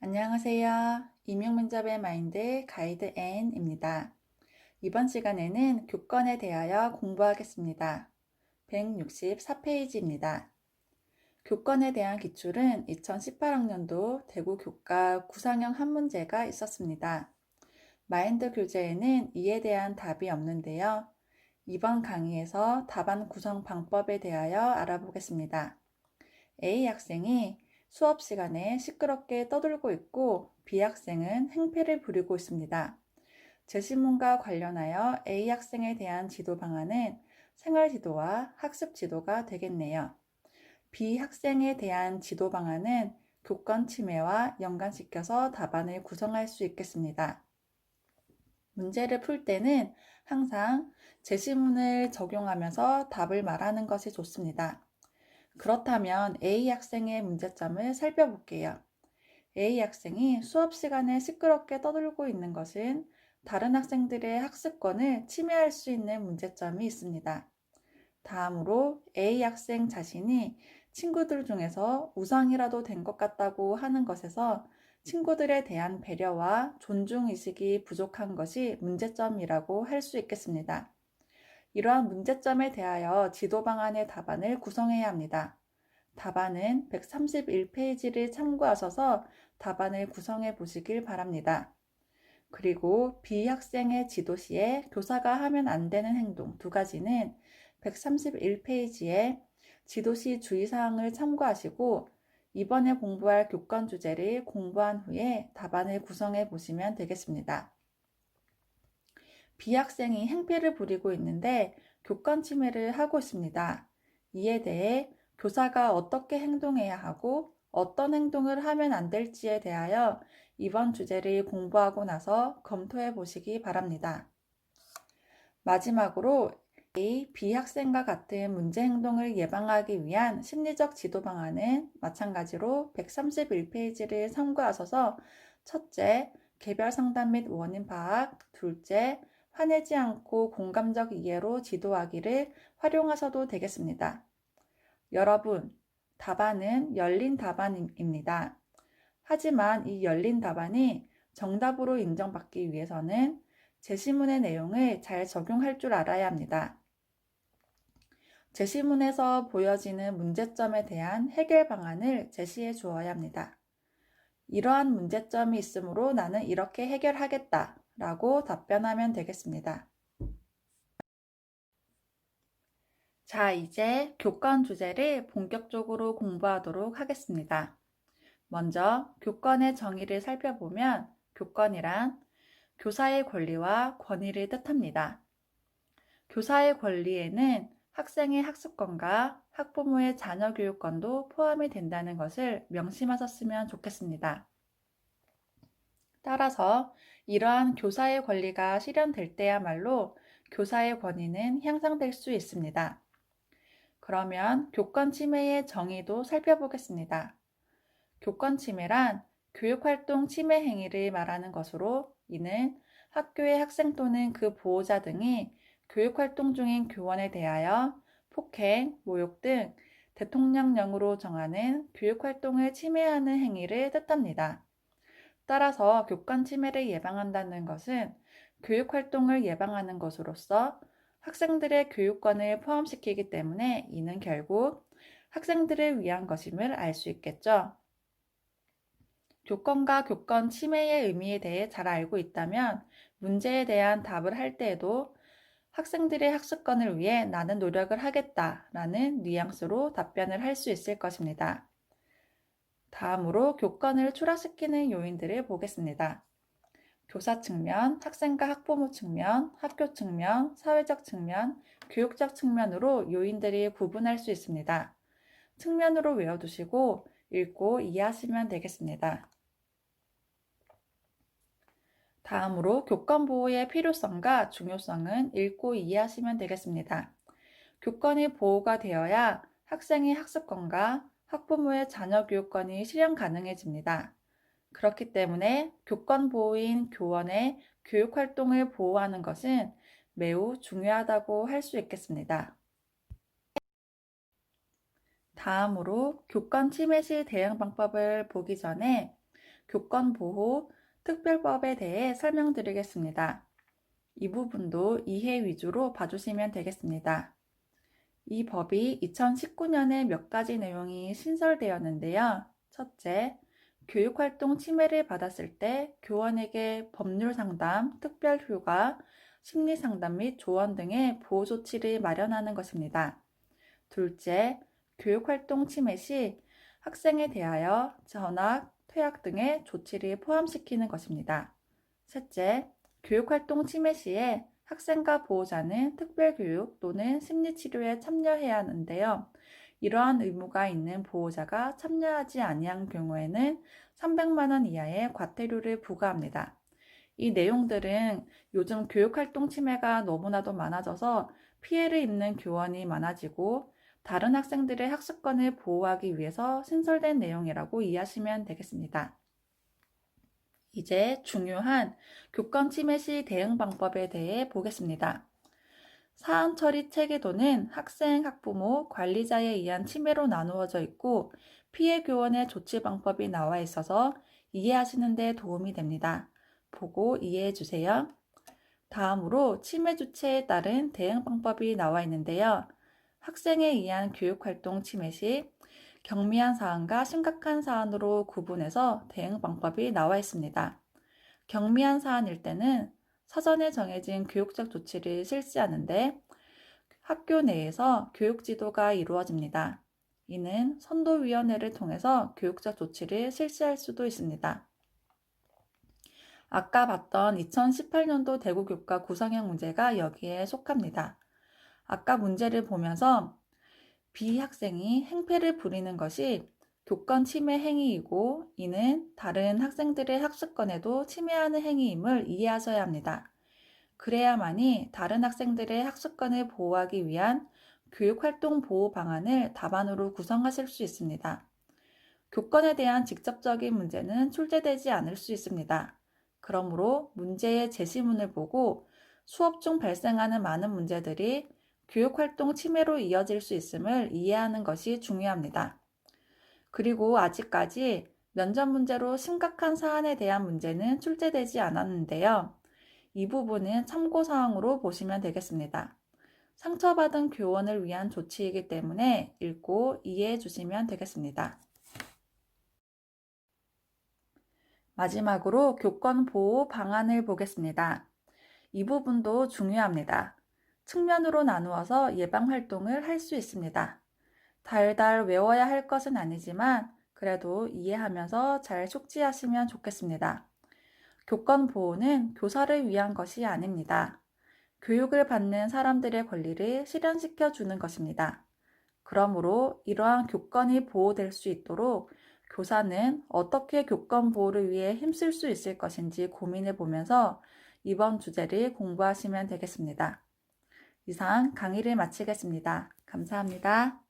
안녕하세요. 임용문접의 마인드 가이드 N입니다. 이번 시간에는 교권에 대하여 공부하겠습니다. 164페이지입니다. 교권에 대한 기출은 2018학년도 대구 교과 구상형 한 문제가 있었습니다. 마인드 교재에는 이에 대한 답이 없는데요. 이번 강의에서 답안 구성 방법에 대하여 알아보겠습니다. A 학생이 수업 시간에 시끄럽게 떠들고 있고 B 학생은 행패를 부리고 있습니다. 제시문과 관련하여 A 학생에 대한 지도 방안은 생활지도와 학습지도가 되겠네요. B 학생에 대한 지도 방안은 교권 침해와 연관시켜서 답안을 구성할 수 있겠습니다. 문제를 풀 때는 항상 제시문을 적용하면서 답을 말하는 것이 좋습니다. 그렇다면 A 학생의 문제점을 살펴볼게요. A 학생이 수업 시간에 시끄럽게 떠들고 있는 것은 다른 학생들의 학습권을 침해할 수 있는 문제점이 있습니다. 다음으로 A 학생 자신이 친구들 중에서 우상이라도 된 것 같다고 하는 것에서 친구들에 대한 배려와 존중의식이 부족한 것이 문제점이라고 할 수 있겠습니다. 이러한 문제점에 대하여 지도 방안의 답안을 구성해야 합니다. 답안은 131페이지를 참고하셔서 답안을 구성해 보시길 바랍니다. 그리고 B 학생의 지도 시에 교사가 하면 안 되는 행동 두 가지는 131페이지에 지도시 주의사항을 참고하시고 이번에 공부할 교권 주제를 공부한 후에 답안을 구성해 보시면 되겠습니다. B 학생이 행패를 부리고 있는데 교권 침해를 하고 있습니다. 이에 대해 교사가 어떻게 행동해야 하고 어떤 행동을 하면 안 될지에 대하여 이번 주제를 공부하고 나서 검토해 보시기 바랍니다. 마지막으로 A, B 학생과 같은 문제 행동을 예방하기 위한 심리적 지도 방안은 마찬가지로 131페이지를 참고하셔서 첫째, 개별 상담 및 원인 파악, 둘째, 화내지 않고 공감적 이해로 지도하기를 활용하셔도 되겠습니다. 여러분, 답안은 열린 답안입니다. 하지만 이 열린 답안이 정답으로 인정받기 위해서는 제시문의 내용을 잘 적용할 줄 알아야 합니다. 제시문에서 보여지는 문제점에 대한 해결 방안을 제시해 주어야 합니다. 이러한 문제점이 있으므로 나는 이렇게 해결하겠다 라고 답변하면 되겠습니다. 자, 이제 교권 주제를 본격적으로 공부하도록 하겠습니다. 먼저 교권의 정의를 살펴보면 교권이란 교사의 권리와 권위를 뜻합니다. 교사의 권리에는 학생의 학습권과 학부모의 자녀 교육권도 포함이 된다는 것을 명심하셨으면 좋겠습니다. 따라서 이러한 교사의 권리가 실현될 때야말로 교사의 권위는 향상될 수 있습니다. 그러면 교권 침해의 정의도 살펴보겠습니다. 교권 침해란 교육활동 침해 행위를 말하는 것으로 이는 학교의 학생 또는 그 보호자 등이 교육활동 중인 교원에 대하여 폭행, 모욕 등 대통령령으로 정하는 교육활동을 침해하는 행위를 뜻합니다. 따라서 교권 침해를 예방한다는 것은 교육활동을 예방하는 것으로서 학생들의 교육권을 포함시키기 때문에 이는 결국 학생들을 위한 것임을 알 수 있겠죠. 교권과 교권 침해의 의미에 대해 잘 알고 있다면 문제에 대한 답을 할 때에도 학생들의 학습권을 위해 나는 노력을 하겠다라는 뉘앙스로 답변을 할 수 있을 것입니다. 다음으로 교권을 추락시키는 요인들을 보겠습니다. 교사 측면, 학생과 학부모 측면, 학교 측면, 사회적 측면, 교육적 측면으로 요인들이 구분할 수 있습니다. 측면으로 외워두시고 읽고 이해하시면 되겠습니다. 다음으로 교권 보호의 필요성과 중요성은 읽고 이해하시면 되겠습니다. 교권이 보호가 되어야 학생의 학습권과 학부모의 자녀 교육권이 실현 가능해집니다. 그렇기 때문에 교권 보호인 교원의 교육활동을 보호하는 것은 매우 중요하다고 할 수 있겠습니다. 다음으로 교권 침해 시 대응 방법을 보기 전에 교권보호 특별법에 대해 설명드리겠습니다. 이 부분도 이해 위주로 봐주시면 되겠습니다. 이 법이 2019년에 몇 가지 내용이 신설되었는데요. 첫째, 교육활동 침해를 받았을 때 교원에게 법률상담, 특별휴가, 심리상담 및 조언 등의 보호조치를 마련하는 것입니다. 둘째, 교육활동 침해 시 학생에 대하여 전학, 퇴학 등의 조치를 포함시키는 것입니다. 셋째, 교육활동 침해 시에 학생과 보호자는 특별교육 또는 심리치료에 참여해야 하는데요. 이러한 의무가 있는 보호자가 참여하지 아니한 경우에는 300만 원 이하의 과태료를 부과합니다. 이 내용들은 요즘 교육활동 침해가 너무나도 많아져서 피해를 입는 교원이 많아지고 다른 학생들의 학습권을 보호하기 위해서 신설된 내용이라고 이해하시면 되겠습니다. 이제 중요한 교권 침해 시 대응 방법에 대해 보겠습니다. 사안 처리 체계도는 학생, 학부모, 관리자에 의한 침해로 나누어져 있고 피해 교원의 조치 방법이 나와 있어서 이해하시는 데 도움이 됩니다. 보고 이해해 주세요. 다음으로 침해 주체에 따른 대응 방법이 나와 있는데요. 학생에 의한 교육활동 침해 시 경미한 사안과 심각한 사안으로 구분해서 대응 방법이 나와 있습니다. 경미한 사안일 때는 사전에 정해진 교육적 조치를 실시하는데 학교 내에서 교육 지도가 이루어집니다. 이는 선도위원회를 통해서 교육적 조치를 실시할 수도 있습니다. 아까 봤던 2018년도 대구교과 구성형 문제가 여기에 속합니다. 아까 문제를 보면서 B 학생이 행패를 부리는 것이 교권 침해 행위이고 이는 다른 학생들의 학습권에도 침해하는 행위임을 이해하셔야 합니다. 그래야만이 다른 학생들의 학습권을 보호하기 위한 교육활동 보호 방안을 답안으로 구성하실 수 있습니다. 교권에 대한 직접적인 문제는 출제되지 않을 수 있습니다. 그러므로 문제의 제시문을 보고 수업 중 발생하는 많은 문제들이 교육활동 침해로 이어질 수 있음을 이해하는 것이 중요합니다. 그리고 아직까지 면접 문제로 심각한 사안에 대한 문제는 출제되지 않았는데요. 이 부분은 참고사항으로 보시면 되겠습니다. 상처받은 교원을 위한 조치이기 때문에 읽고 이해해 주시면 되겠습니다. 마지막으로 교권 보호 방안을 보겠습니다. 이 부분도 중요합니다. 측면으로 나누어서 예방 활동을 할 수 있습니다. 달달 외워야 할 것은 아니지만 그래도 이해하면서 잘 숙지하시면 좋겠습니다. 교권 보호는 교사를 위한 것이 아닙니다. 교육을 받는 사람들의 권리를 실현시켜 주는 것입니다. 그러므로 이러한 교권이 보호될 수 있도록 교사는 어떻게 교권 보호를 위해 힘쓸 수 있을 것인지 고민해 보면서 이번 주제를 공부하시면 되겠습니다. 이상 강의를 마치겠습니다. 감사합니다.